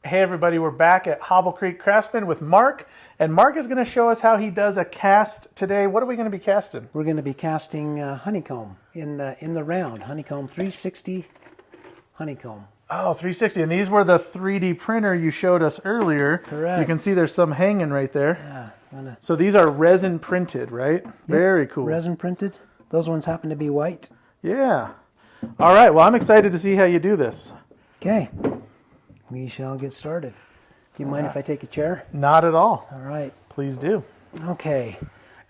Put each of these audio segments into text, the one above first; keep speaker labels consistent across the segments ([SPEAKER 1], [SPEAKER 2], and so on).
[SPEAKER 1] Hey everybody, we're back at Hobble Creek Craftsman with Mark, and Mark is going to show us how he does a cast today. What are we going to be casting?
[SPEAKER 2] We're going to be casting honeycomb in the round, honeycomb 360 honeycomb.
[SPEAKER 1] Oh, 360, and these were the 3D printer you showed us earlier.
[SPEAKER 2] Correct.
[SPEAKER 1] You can see there's some hanging right there.
[SPEAKER 2] Yeah.
[SPEAKER 1] So these are resin printed, right? Yep. Very cool.
[SPEAKER 2] Resin printed. Those ones happen to be white.
[SPEAKER 1] Yeah. All right, well, I'm excited to see how you do this.
[SPEAKER 2] Okay. We shall get started. Do you mind if I take a chair?
[SPEAKER 1] Not at all.
[SPEAKER 2] All right.
[SPEAKER 1] Please do.
[SPEAKER 2] Okay.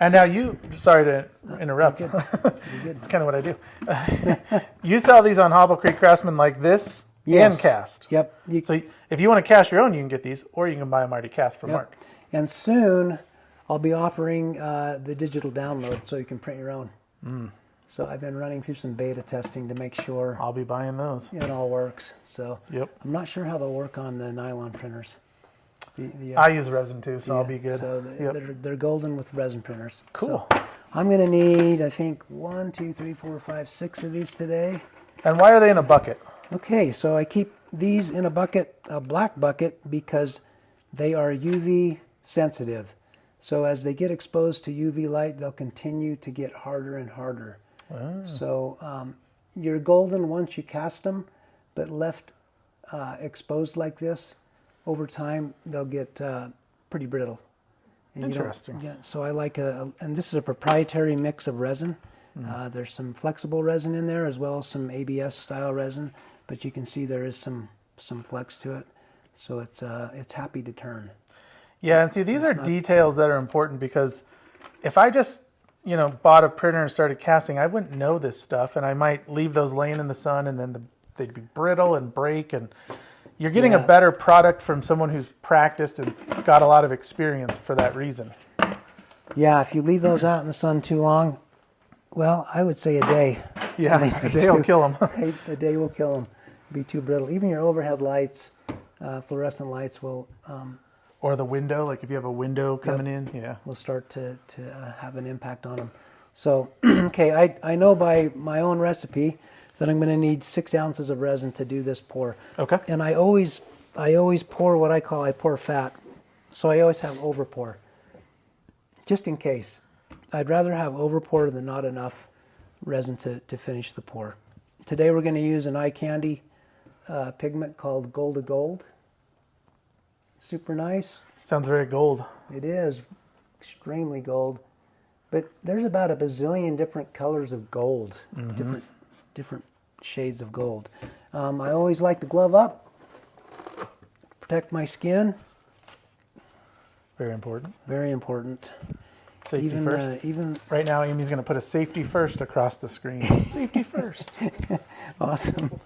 [SPEAKER 1] And now you, sorry to interrupt.
[SPEAKER 2] You're good. You're good.
[SPEAKER 1] It's kind of what I do. You sell these on Hobble Creek Craftsman like this and cast.
[SPEAKER 2] Yep.
[SPEAKER 1] So if you want to cast your own, you can get these, or you can buy them already cast from Mark.
[SPEAKER 2] And soon I'll be offering the digital download so you can print your own. So I've been running through some beta testing to make sure
[SPEAKER 1] I'll be buying those.
[SPEAKER 2] It all works. So
[SPEAKER 1] yep.
[SPEAKER 2] I'm not sure how they'll work on the nylon printers.
[SPEAKER 1] I use resin too, so I'll be good.
[SPEAKER 2] So they're golden with resin printers.
[SPEAKER 1] Cool.
[SPEAKER 2] So I'm going to need, I think, 1, 2, 3, 4, 5, 6 of these today.
[SPEAKER 1] And why are they in a bucket?
[SPEAKER 2] Okay, so I keep these in a bucket, a black bucket, because they are UV sensitive. So as they get exposed to UV light, they'll continue to get harder and harder. So you're golden once you cast them, but left exposed like this, over time they'll get pretty brittle. And
[SPEAKER 1] interesting.
[SPEAKER 2] So I like and this is a proprietary mix of resin. There's some flexible resin in there as well as some ABS style resin, but you can see there is some flex to it. So it's happy to turn.
[SPEAKER 1] Yeah, and see, these are details that are important, because if I just bought a printer and started casting, I wouldn't know this stuff, and I might leave those laying in the sun, and then they'd be brittle and break. And you're getting a better product from someone who's practiced and got a lot of experience for that reason.
[SPEAKER 2] Yeah, if you leave those out in the sun too long, well, I would say a day.
[SPEAKER 1] Yeah, a day will kill them.
[SPEAKER 2] A day will kill them. Be too brittle. Even your overhead lights, fluorescent lights will.
[SPEAKER 1] Or the window, like if you have a window coming in, will
[SPEAKER 2] start to have an impact on them. So, okay, I know by my own recipe that I'm going to need 6 ounces of resin to do this pour.
[SPEAKER 1] Okay.
[SPEAKER 2] And I always pour what I pour fat. So I always have over pour, just in case. I'd rather have over pour than not enough resin to finish the pour. Today we're going to use an eye candy pigment called Gold to Gold. Super nice.
[SPEAKER 1] Sounds very gold.
[SPEAKER 2] It is extremely gold, but there's about a bazillion different colors of gold, different shades of gold. I always like to glove up, protect my skin.
[SPEAKER 1] Very important.
[SPEAKER 2] Very important.
[SPEAKER 1] Safety first.
[SPEAKER 2] Even
[SPEAKER 1] right now, Amy's going to put a safety first across the screen. Safety first.
[SPEAKER 2] Awesome.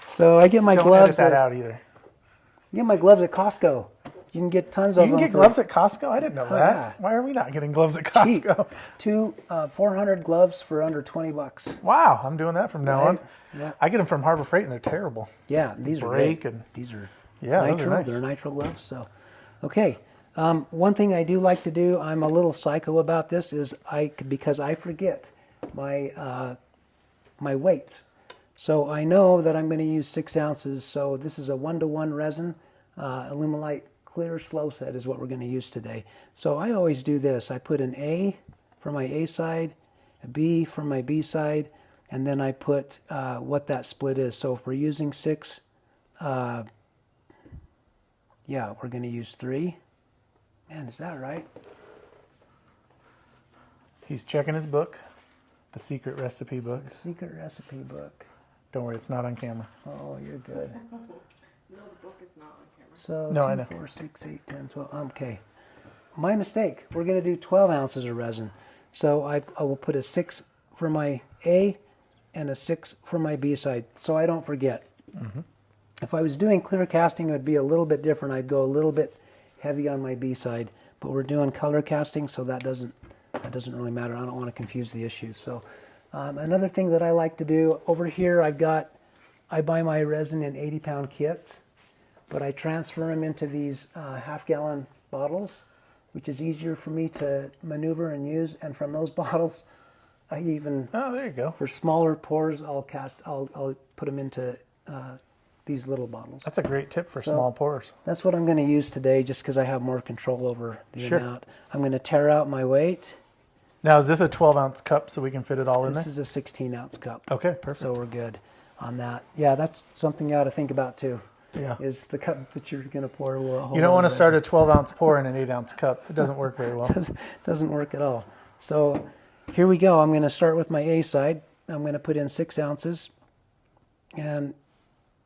[SPEAKER 2] So I get my
[SPEAKER 1] Don't
[SPEAKER 2] gloves.
[SPEAKER 1] Edit that out either.
[SPEAKER 2] Get my gloves at Costco. You can get tons of them.
[SPEAKER 1] You can get gloves at Costco? I didn't know that.
[SPEAKER 2] Yeah.
[SPEAKER 1] Why are we not getting gloves at Costco?
[SPEAKER 2] Cheap. 200 gloves for under $20.
[SPEAKER 1] Wow, I'm doing that from now on.
[SPEAKER 2] Yeah.
[SPEAKER 1] I get them from Harbor Freight and they're terrible.
[SPEAKER 2] Yeah, these are great. These are
[SPEAKER 1] nitro.
[SPEAKER 2] Those are nice. They're nitro gloves. So, okay. One thing I do like to do, I'm a little psycho about this, is because I forget my my weights. So I know that I'm going to use 6 ounces. So this is a 1-to-1 resin. Illuminate clear slow set is what we're going to use today. So I always do this. I put an A for my A side, a B for my B side, and then I put what that split is. So if we're using 6, we're going to use 3. Man, is that right?
[SPEAKER 1] He's checking his book, the secret recipe book.
[SPEAKER 2] The secret recipe book.
[SPEAKER 1] Don't worry, it's not on camera.
[SPEAKER 2] Oh, you're good.
[SPEAKER 3] No, the book is not on camera.
[SPEAKER 2] So
[SPEAKER 1] no,
[SPEAKER 2] 2,
[SPEAKER 1] I know.
[SPEAKER 2] 4, 6, 8, 10, 12. Okay. My mistake. We're going to do 12 ounces of resin. So I will put a 6 for my A and a 6 for my B side, so I don't forget. If I was doing clear casting, it would be a little bit different. I'd go a little bit heavy on my B side, but we're doing color casting, so that doesn't really matter. I don't want to confuse the issues. So another thing that I like to do over here, I buy my resin in 80-pound kits, but I transfer them into these half-gallon bottles, which is easier for me to maneuver and use. And from those bottles, I even
[SPEAKER 1] there you go.
[SPEAKER 2] For smaller pours, I'll put them into these little bottles.
[SPEAKER 1] That's a great tip for
[SPEAKER 2] So-
[SPEAKER 1] small pours.
[SPEAKER 2] That's what I'm going to use today just because I have more control over the
[SPEAKER 1] Sure.
[SPEAKER 2] amount. I'm going to tare out my weight.
[SPEAKER 1] Now, is this a 12-ounce cup so we can fit it all in
[SPEAKER 2] This
[SPEAKER 1] there?
[SPEAKER 2] is a 16-ounce cup.
[SPEAKER 1] Okay, perfect.
[SPEAKER 2] So we're good on that. Yeah, that's something you ought to think about too,
[SPEAKER 1] Yeah.
[SPEAKER 2] is the cup that you're going to pour will hold
[SPEAKER 1] You don't
[SPEAKER 2] on
[SPEAKER 1] want to
[SPEAKER 2] resin.
[SPEAKER 1] start a 12-ounce pour in an 8-ounce cup. It doesn't work very well.
[SPEAKER 2] Doesn't work at all. So here we go. I'm going to start with my A side. I'm going to put in 6 ounces. And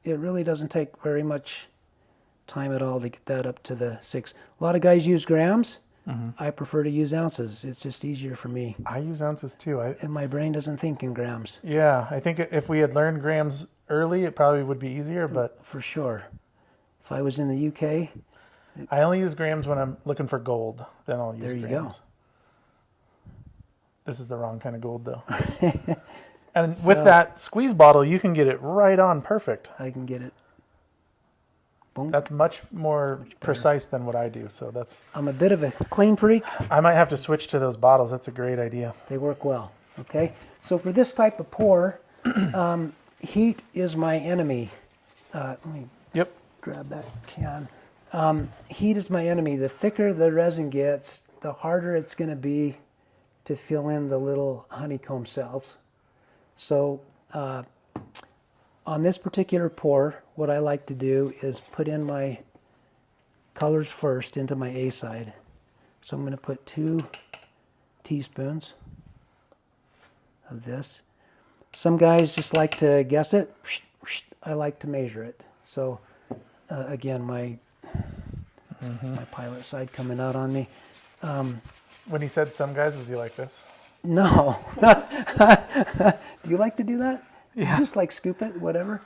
[SPEAKER 2] it really doesn't take very much time at all to get that up to the 6. A lot of guys use grams. I prefer to use ounces. It's just easier for me.
[SPEAKER 1] I use ounces too.
[SPEAKER 2] And my brain doesn't think in grams,
[SPEAKER 1] Yeah, I think if we had learned grams early, it probably would be easier, but
[SPEAKER 2] for sure. If I was in the UK,
[SPEAKER 1] I only use grams when I'm looking for gold. Then I'll use
[SPEAKER 2] There you
[SPEAKER 1] grams.
[SPEAKER 2] go.
[SPEAKER 1] This is the wrong kind of gold, though. And with that squeeze bottle, you can get it right on perfect.
[SPEAKER 2] I can get it. Boom.
[SPEAKER 1] That's much more precise than what I do. So
[SPEAKER 2] I'm a bit of a clean freak.
[SPEAKER 1] I might have to switch to those bottles. That's a great idea.
[SPEAKER 2] They work well. Okay. So for this type of pour, heat is my enemy. Let me
[SPEAKER 1] Yep.
[SPEAKER 2] grab that can. Heat is my enemy. The thicker the resin gets, the harder it's going to be to fill in the little honeycomb cells. So on this particular pour, what I like to do is put in my colors first into my A side. So I'm going to put 2 teaspoons of this. Some guys just like to guess it. I like to measure it. So again, my pilot side coming out on me.
[SPEAKER 1] When he said some guys, was he like this?
[SPEAKER 2] No. Do you like to do that?
[SPEAKER 1] Yeah.
[SPEAKER 2] You just like scoop it, whatever.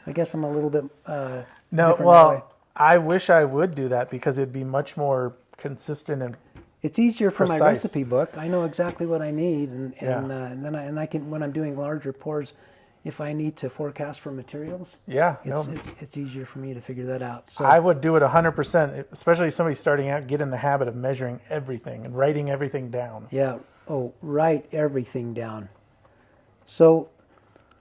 [SPEAKER 2] I guess I'm a little bit
[SPEAKER 1] No,
[SPEAKER 2] different that way.
[SPEAKER 1] well, I wish I would do that because it'd be much more consistent and
[SPEAKER 2] It's easier for my
[SPEAKER 1] precise.
[SPEAKER 2] recipe book. I know exactly what I need, and
[SPEAKER 1] Yeah.
[SPEAKER 2] then I can, when I'm doing larger pours, if I need to forecast for materials,
[SPEAKER 1] yeah.
[SPEAKER 2] it's easier for me to figure that out. So
[SPEAKER 1] I would do it 100%, especially somebody starting out. Get in the habit of measuring everything and writing everything down.
[SPEAKER 2] yeah, write everything down. So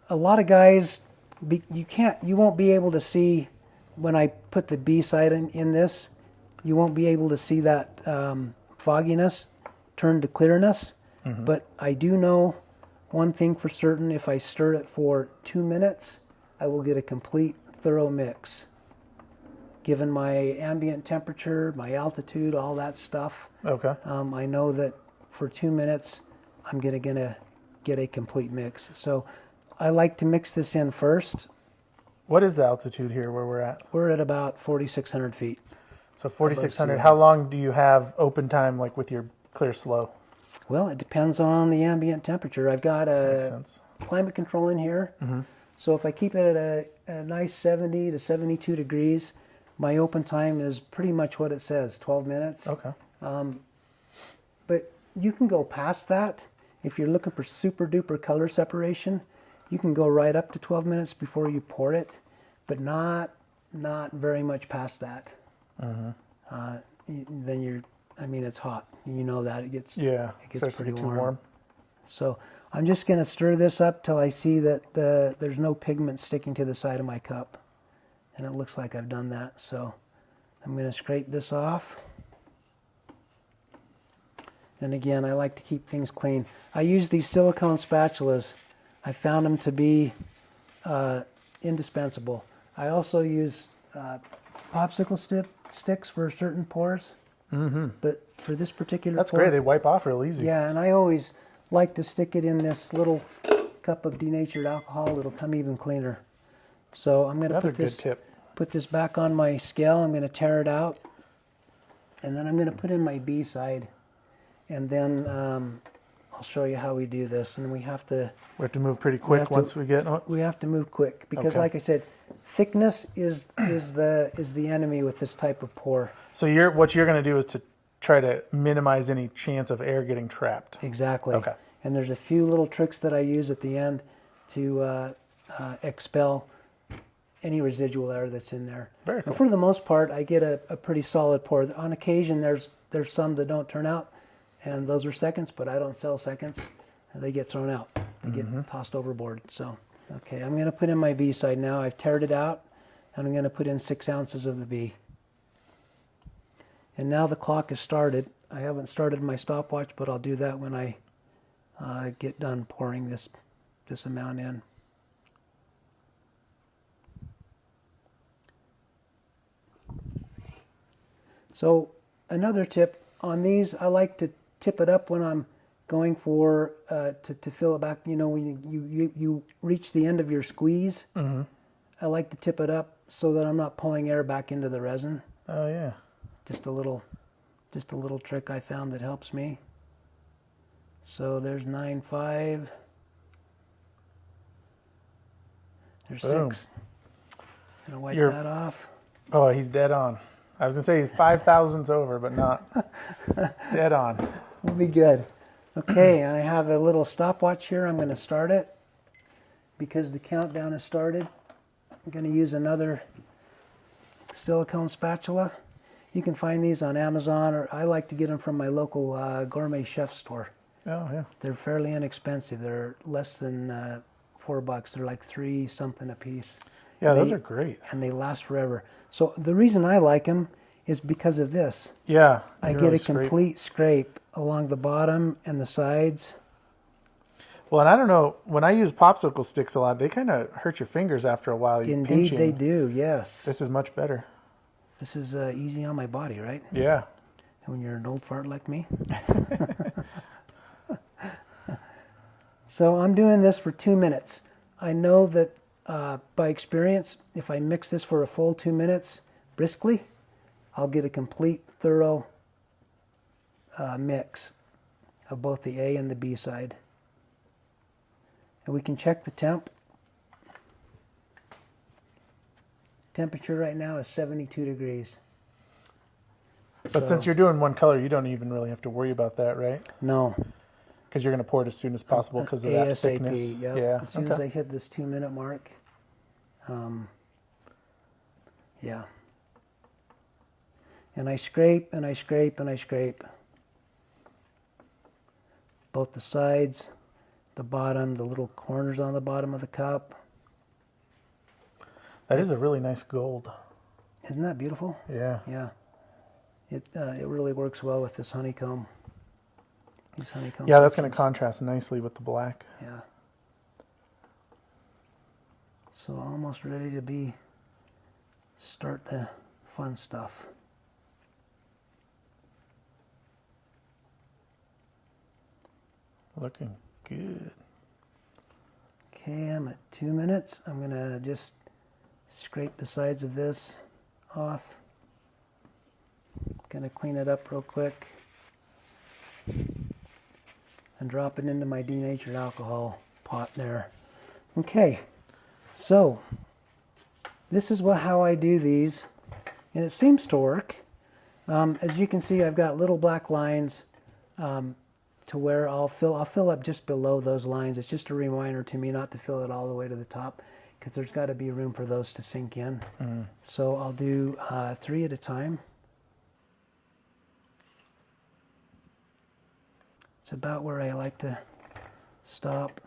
[SPEAKER 2] a lot of guys, you won't be able to see when I put the B side in this. You won't be able to see that fogginess turn to clearness. But I do know one thing for certain: if I stir it for 2 minutes, I will get a complete, thorough mix. Given my ambient temperature, my altitude, all that stuff,
[SPEAKER 1] Okay.
[SPEAKER 2] I know that for 2 minutes, I'm gonna get a complete mix. So I like to mix this in first.
[SPEAKER 1] What is the altitude here where we're at?
[SPEAKER 2] We're at about 4,600 feet.
[SPEAKER 1] So 4,600.
[SPEAKER 2] sea
[SPEAKER 1] How long do you have open time, like with your clear slow?
[SPEAKER 2] Well, it depends on the ambient temperature. I've got
[SPEAKER 1] Makes
[SPEAKER 2] a
[SPEAKER 1] sense.
[SPEAKER 2] climate control in here. So if I keep it at a nice 70 to 72 degrees, my open time is pretty much what it says, 12 minutes.
[SPEAKER 1] Okay.
[SPEAKER 2] But you can go past that. If you're looking for super duper color separation, you can go right up to 12 minutes before you pour it, but not very much past that. Then it's hot. You know that it gets
[SPEAKER 1] Yeah.
[SPEAKER 2] It gets
[SPEAKER 1] Starts to
[SPEAKER 2] pretty
[SPEAKER 1] get too
[SPEAKER 2] warm.
[SPEAKER 1] warm.
[SPEAKER 2] So I'm just going to stir this up till I see that there's no pigment sticking to the side of my cup. And it looks like I've done that. So I'm going to scrape this off. And again, I like to keep things clean. I use these silicone spatulas. I found them to be indispensable. I also use popsicle sticks for certain pours. But for this particular
[SPEAKER 1] That's
[SPEAKER 2] pour,
[SPEAKER 1] great. They wipe off real easy.
[SPEAKER 2] yeah, and I always like to stick it in this little cup of denatured alcohol. It'll come even cleaner. So I'm going to
[SPEAKER 1] Another good tip.
[SPEAKER 2] put this back on my scale. I'm going to tear it out, and then I'm going to put in my B side, and then I'll show you how we do this. And we have to
[SPEAKER 1] move pretty quick
[SPEAKER 2] have to-
[SPEAKER 1] once we get.
[SPEAKER 2] we have to move quick because,
[SPEAKER 1] Okay.
[SPEAKER 2] like I said, thickness is the enemy with this type of pour.
[SPEAKER 1] So what you're going to do is to try to minimize any chance of air getting trapped.
[SPEAKER 2] Exactly.
[SPEAKER 1] Okay.
[SPEAKER 2] And there's a few little tricks that I use at the end to expel any residual air that's in there.
[SPEAKER 1] Very cool.
[SPEAKER 2] And for the most part, I get a pretty solid pour. On occasion, there's some that don't turn out, and those are seconds, but I don't sell seconds. They get thrown out. They get tossed overboard. So Okay, I'm going to put in my B side now. I've teared it out, and I'm going to put in 6 ounces of the B. And now the clock is started. I haven't started my stopwatch, but I'll do that when I get done pouring this amount in. So another tip on these, I like to tip it up when I'm going for to fill it back. You know, when you reach the end of your squeeze, I like to tip it up so that I'm not pulling air back into the resin.
[SPEAKER 1] Oh yeah.
[SPEAKER 2] Just a little trick I found that helps me. So there's 9.5. There's
[SPEAKER 1] Boom.
[SPEAKER 2] 6. Gonna wipe
[SPEAKER 1] You're-
[SPEAKER 2] that off.
[SPEAKER 1] Oh, he's dead on. I was gonna say 5,000's over, but not dead on.
[SPEAKER 2] We'll be good. Okay, and I have a little stopwatch here. I'm going to start it because the countdown has started. I'm going to use another silicone spatula. You can find these on Amazon, or I like to get them from my local gourmet chef store.
[SPEAKER 1] Oh yeah.
[SPEAKER 2] They're fairly inexpensive. They're less than $4. They're like 3 something a piece.
[SPEAKER 1] Yeah, those
[SPEAKER 2] They-
[SPEAKER 1] are great.
[SPEAKER 2] And they last forever. So the reason I like them is because of this.
[SPEAKER 1] Yeah.
[SPEAKER 2] I
[SPEAKER 1] you
[SPEAKER 2] get
[SPEAKER 1] really
[SPEAKER 2] a
[SPEAKER 1] scrape.
[SPEAKER 2] complete scrape along the bottom and the sides.
[SPEAKER 1] Well, and I don't know, when I use popsicle sticks a lot, they kind of hurt your fingers after a while. You
[SPEAKER 2] Indeed,
[SPEAKER 1] pinching.
[SPEAKER 2] they do. Yes,
[SPEAKER 1] This is much better.
[SPEAKER 2] this is easy on my body, right?
[SPEAKER 1] Yeah.
[SPEAKER 2] And when you're an old fart like me. So I'm doing this for 2 minutes. I know that by experience, if I mix this for a full 2 minutes briskly, I'll get a complete, thorough mix of both the A and the B side. And we can check the temp. Temperature right now is 72 degrees.
[SPEAKER 1] But
[SPEAKER 2] So-
[SPEAKER 1] since you're doing one color, you don't even really have to worry about that, right?
[SPEAKER 2] No.
[SPEAKER 1] Because you're going to pour it as soon as possible because of that
[SPEAKER 2] ASAP,
[SPEAKER 1] thickness.
[SPEAKER 2] yep.
[SPEAKER 1] Yeah.
[SPEAKER 2] As soon as I hit this 2 minute mark. Yeah. And I scrape and I scrape and I scrape. Both the sides, the bottom, the little corners on the bottom of the cup.
[SPEAKER 1] That is a really nice gold.
[SPEAKER 2] Isn't that beautiful?
[SPEAKER 1] Yeah.
[SPEAKER 2] Yeah. It really works well with this honeycomb. These honeycomb
[SPEAKER 1] Yeah, that's going to
[SPEAKER 2] sections.
[SPEAKER 1] contrast nicely with the black.
[SPEAKER 2] Yeah. So almost ready to start the fun stuff.
[SPEAKER 1] Looking good.
[SPEAKER 2] Okay, I'm at 2 minutes. I'm gonna just scrape the sides of this off. Gonna clean it up real quick and drop it into my denatured alcohol pot there. Okay, so this is how I do these, and it seems to work. As you can see, I've got little black lines to where I'll fill up just below those lines. It's just a reminder to me not to fill it all the way to the top, because there's got to be room for those to sink in. So I'll do 3 at a time. It's about where I like to stop.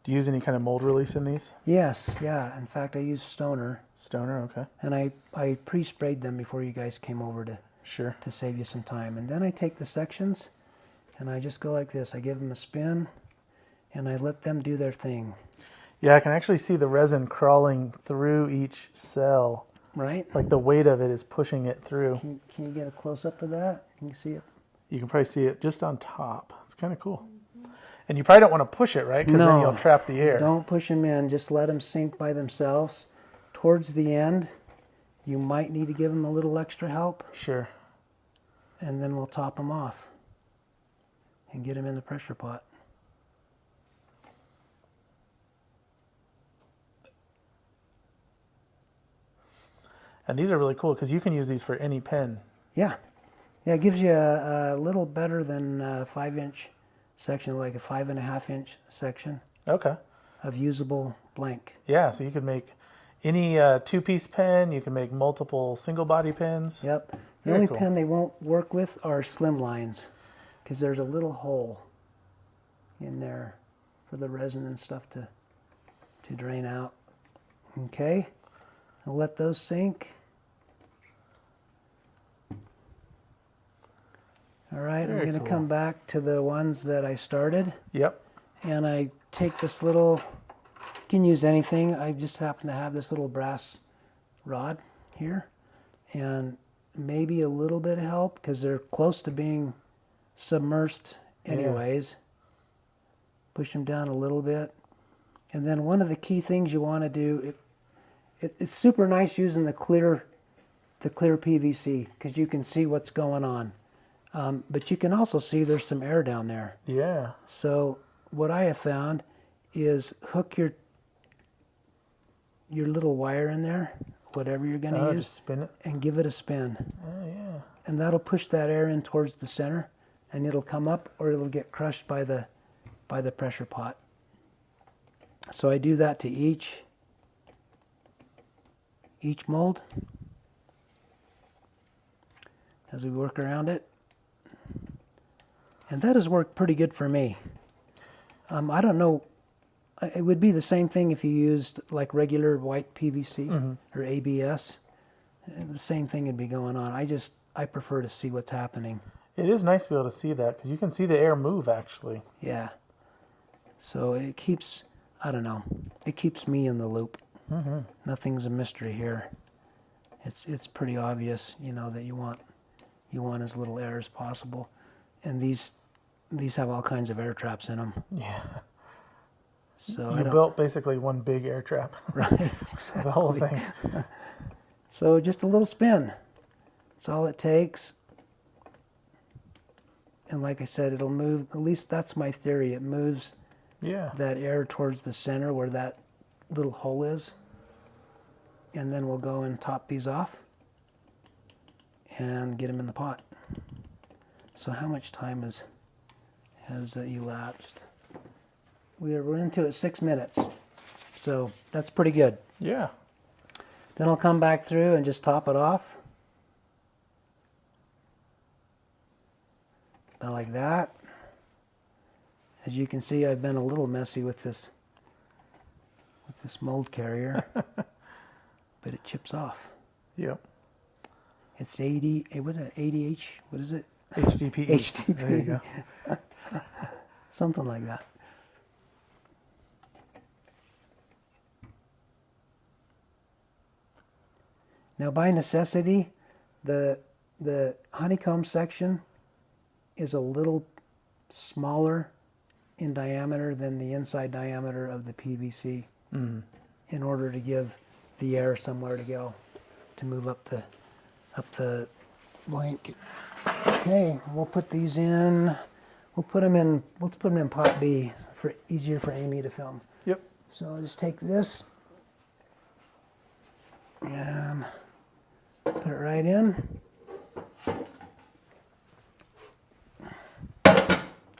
[SPEAKER 1] Do you use any kind of mold release in these?
[SPEAKER 2] Yes, yeah. In fact, I use Stoner,
[SPEAKER 1] Stoner, okay.
[SPEAKER 2] and I pre-sprayed them before you guys came over
[SPEAKER 1] Sure.
[SPEAKER 2] to save you some time. And then I take the sections, and I just go like this. I give them a spin, and I let them do their thing.
[SPEAKER 1] Yeah, I can actually see the resin crawling through each cell.
[SPEAKER 2] Right?
[SPEAKER 1] Like the weight of it is pushing it through.
[SPEAKER 2] Can you get a close-up of that? Can you see it?
[SPEAKER 1] You can probably see it just on top. It's kind of cool. And you probably don't want to push it, right? Because then
[SPEAKER 2] No.
[SPEAKER 1] you'll trap the air.
[SPEAKER 2] Don't push them in. Just let them sink by themselves. Towards the end, you might need to give them a little extra help,
[SPEAKER 1] Sure.
[SPEAKER 2] and then we'll top them off and get them in the pressure pot.
[SPEAKER 1] And these are really cool because you can use these for any pen.
[SPEAKER 2] Yeah. Yeah, it gives you a little better than a 5-inch section, like a 5.5-inch section
[SPEAKER 1] Okay.
[SPEAKER 2] of usable blank.
[SPEAKER 1] Yeah, so you could make any two-piece pen. You can make multiple single-body pens.
[SPEAKER 2] Yep. The
[SPEAKER 1] Very
[SPEAKER 2] only
[SPEAKER 1] cool.
[SPEAKER 2] pen they won't work with are slim lines. because there's a little hole in there for the resin and stuff to drain out. Okay, I'll let those sink. All right, I'm
[SPEAKER 1] Very
[SPEAKER 2] going to
[SPEAKER 1] cool.
[SPEAKER 2] come back to the ones that I started,
[SPEAKER 1] Yep.
[SPEAKER 2] and I take this little, you can use anything, I just happen to have this little brass rod here, and maybe a little bit of help because they're close to being submersed anyways. Push them down a little bit. And then one of the key things you want to do, it's super nice using the clear PVC because you can see what's going on. But you can also see there's some air down there.
[SPEAKER 1] Yeah.
[SPEAKER 2] So what I have found is hook your little wire in there, whatever you're going to use,
[SPEAKER 1] Just spin it.
[SPEAKER 2] and give it a spin.
[SPEAKER 1] Oh, yeah.
[SPEAKER 2] And that'll push that air in towards the center, and it'll come up or it'll get crushed by the pressure pot. So I do that to each mold as we work around it. And that has worked pretty good for me. I don't know, it would be the same thing if you used like regular white PVC or ABS. The same thing would be going on. I prefer to see what's happening.
[SPEAKER 1] It is nice to be able to see that because you can see the air move actually.
[SPEAKER 2] Yeah. So it keeps, I don't know, it keeps me in the loop. Nothing's a mystery here. It's pretty obvious, you know, that you want as little air as possible. And these have all kinds of air traps in them.
[SPEAKER 1] Yeah.
[SPEAKER 2] So
[SPEAKER 1] You built basically one big air trap.
[SPEAKER 2] right, exactly.
[SPEAKER 1] The whole thing.
[SPEAKER 2] So just a little spin. That's all it takes. And like I said, it'll move, at least that's my theory, it moves
[SPEAKER 1] Yeah.
[SPEAKER 2] that air towards the center where that little hole is. And then we'll go and top these off and get them in the pot. So how much time has elapsed? We're into it 6 minutes. So that's pretty good.
[SPEAKER 1] Yeah.
[SPEAKER 2] Then I'll come back through and just top it off. About like that. As you can see, I've been a little messy with this mold carrier, but it chips off.
[SPEAKER 1] Yep.
[SPEAKER 2] It's 80, what is it, 80H, what is it?
[SPEAKER 1] HDPE.
[SPEAKER 2] HDPE.
[SPEAKER 1] There you go.
[SPEAKER 2] Something like that. Now, by necessity, the honeycomb section is a little smaller in diameter than the inside diameter of the PVC in order to give the air somewhere to go to move up the blank. Okay, we'll put these in. We'll put them in pot B for easier for Amy to film.
[SPEAKER 1] Yep.
[SPEAKER 2] So I'll just take this and put it right in.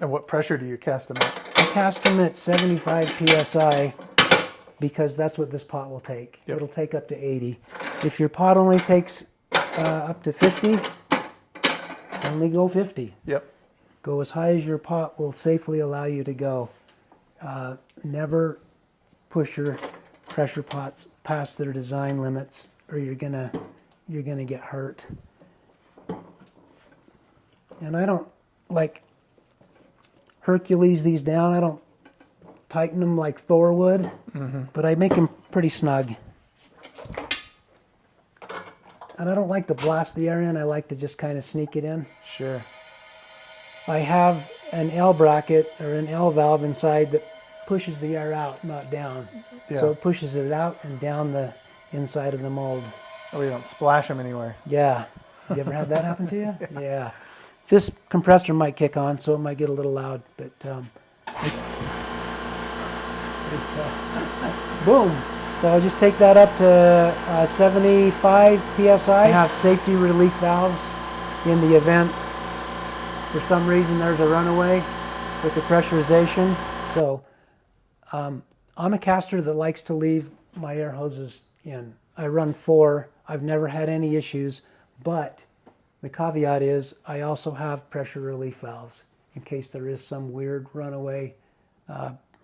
[SPEAKER 1] And what pressure do you cast them at?
[SPEAKER 2] I cast them at 75 psi because that's what this pot will take.
[SPEAKER 1] Yep.
[SPEAKER 2] It'll take up to 80. If your pot only takes up to 50, only go 50.
[SPEAKER 1] Yep.
[SPEAKER 2] Go as high as your pot will safely allow you to go. Never push your pressure pots past their design limits, or you're gonna get hurt. And I don't like Hercules these down. I don't tighten them like Thor would, but I make them pretty snug. And I don't like to blast the air in. I like to just kind of sneak it in.
[SPEAKER 1] Sure.
[SPEAKER 2] I have an L bracket or an L valve inside that pushes the air out, not down.
[SPEAKER 1] Yeah.
[SPEAKER 2] So it pushes it out and down the inside of the mold.
[SPEAKER 1] Oh, you don't splash them anywhere.
[SPEAKER 2] Yeah. You ever had that happen to you? Yeah. This compressor might kick on, so it might get a little loud, but boom. So I'll just take that up to 75 psi. I have safety relief valves in the event for some reason there's a runaway with the pressurization. So I'm a caster that likes to leave my air hoses in. I run 4. I've never had any issues, but the caveat is I also have pressure relief valves in case there is some weird runaway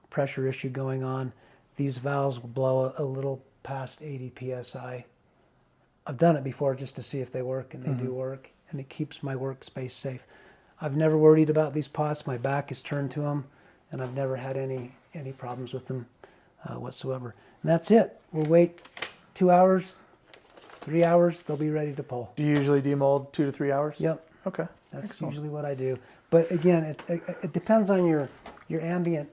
[SPEAKER 2] pressure issue going on. These valves will blow a little past 80 psi. I've done it before just to see if they work, and they do work, and it keeps my workspace safe. I've never worried about these pots. My back is turned to them, and I've never had any problems with them whatsoever. And that's it. We'll wait 2 hours, 3 hours. They'll be ready to pull.
[SPEAKER 1] Do you usually demold 2 to 3 hours?
[SPEAKER 2] Yep.
[SPEAKER 1] Okay.
[SPEAKER 2] That's
[SPEAKER 1] Excellent.
[SPEAKER 2] usually what I do. But again, it depends on your ambient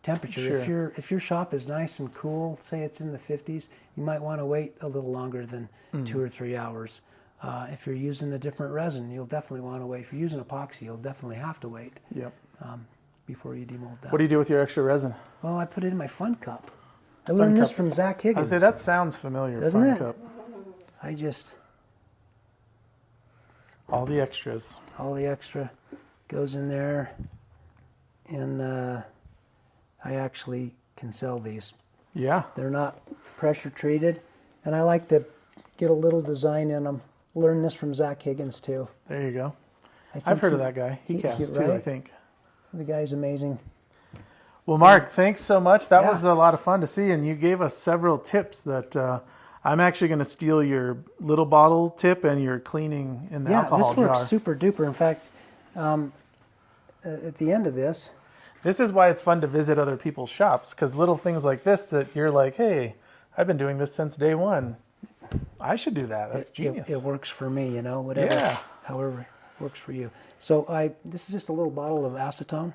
[SPEAKER 2] temperature.
[SPEAKER 1] Sure.
[SPEAKER 2] If your shop is nice and cool, say it's in the 50s, you might want to wait a little longer than 2 or 3 hours. If you're using a different resin, you'll definitely want to wait. If you're using epoxy, you'll definitely have to wait
[SPEAKER 1] Yep.
[SPEAKER 2] before you demold that.
[SPEAKER 1] What do you do with your extra resin?
[SPEAKER 2] Oh, I put it in my fun cup. I learned this
[SPEAKER 1] cup.
[SPEAKER 2] from Zach
[SPEAKER 1] I
[SPEAKER 2] Higgins.
[SPEAKER 1] say that sounds familiar.
[SPEAKER 2] Doesn't
[SPEAKER 1] Fun
[SPEAKER 2] it?
[SPEAKER 1] Cup.
[SPEAKER 2] I just,
[SPEAKER 1] All the extras.
[SPEAKER 2] all the extra goes in there, and I actually can sell these.
[SPEAKER 1] Yeah.
[SPEAKER 2] They're not pressure treated, and I like to get a little design in them. Learn this from Zach Higgins too.
[SPEAKER 1] There you go.
[SPEAKER 2] I think
[SPEAKER 1] I've heard of that guy. He casts too, I
[SPEAKER 2] right?
[SPEAKER 1] think.
[SPEAKER 2] The guy's amazing.
[SPEAKER 1] Well, Mark, thanks so much. That
[SPEAKER 2] Yeah.
[SPEAKER 1] was a lot of fun to see, and you gave us several tips that I'm actually going to steal your little bottle tip and your cleaning in the
[SPEAKER 2] Yeah,
[SPEAKER 1] alcohol
[SPEAKER 2] this works
[SPEAKER 1] jar.
[SPEAKER 2] super duper. In fact, at the end of this,
[SPEAKER 1] This is why it's fun to visit other people's shops, because little things like this that you're like, hey, I've been doing this since day one. I should do that. That's genius.
[SPEAKER 2] it works for me, you know, whatever,
[SPEAKER 1] Yeah.
[SPEAKER 2] however works for you. So this is just a little bottle of acetone.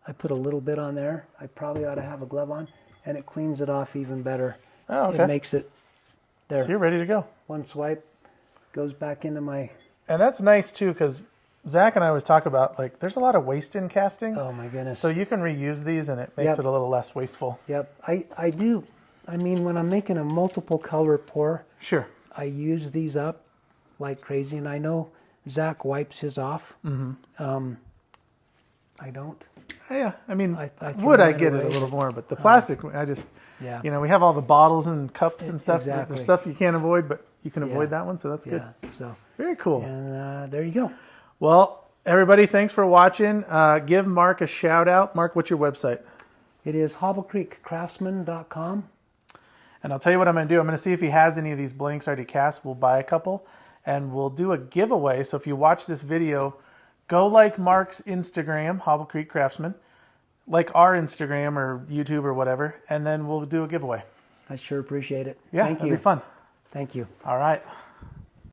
[SPEAKER 2] I put a little bit on there. I probably ought to have a glove on, and it cleans it off even better.
[SPEAKER 1] Oh, okay.
[SPEAKER 2] It makes it there.
[SPEAKER 1] So you're ready to go.
[SPEAKER 2] One swipe goes back into my.
[SPEAKER 1] And that's nice, too, because Zach and I always talk about, like, there's a lot of waste in casting.
[SPEAKER 2] Oh my goodness.
[SPEAKER 1] So you can reuse these, and it makes
[SPEAKER 2] Yep.
[SPEAKER 1] it a little less wasteful.
[SPEAKER 2] Yep, I do. I mean, when I'm making a multiple color pour,
[SPEAKER 1] Sure.
[SPEAKER 2] I use these up like crazy, and I know Zach wipes his off. I don't.
[SPEAKER 1] Yeah, I mean,
[SPEAKER 2] I throw
[SPEAKER 1] wood I
[SPEAKER 2] that
[SPEAKER 1] get it a
[SPEAKER 2] away.
[SPEAKER 1] little more, but the plastic, I just,
[SPEAKER 2] Yeah.
[SPEAKER 1] you know, we have all the bottles and cups and stuff.
[SPEAKER 2] Exactly.
[SPEAKER 1] There's stuff you can't avoid, but you can avoid
[SPEAKER 2] Yeah.
[SPEAKER 1] that one, so that's good.
[SPEAKER 2] Yeah. So,
[SPEAKER 1] Very cool.
[SPEAKER 2] and there you go.
[SPEAKER 1] Well, everybody, thanks for watching. Give Mark a shout out. Mark, what's your website?
[SPEAKER 2] It is hobblecreekcraftsman.com.
[SPEAKER 1] And I'll tell you what I'm going to do. I'm going to see if he has any of these blanks already cast. We'll buy a couple, and we'll do a giveaway. So if you watch this video, go like Mark's Instagram, Hobble Creek Craftsman, like our Instagram or YouTube or whatever, and then we'll do a giveaway.
[SPEAKER 2] I sure appreciate it.
[SPEAKER 1] Yeah,
[SPEAKER 2] Thank
[SPEAKER 1] that'd
[SPEAKER 2] you.
[SPEAKER 1] be fun.
[SPEAKER 2] Thank you.
[SPEAKER 1] All right.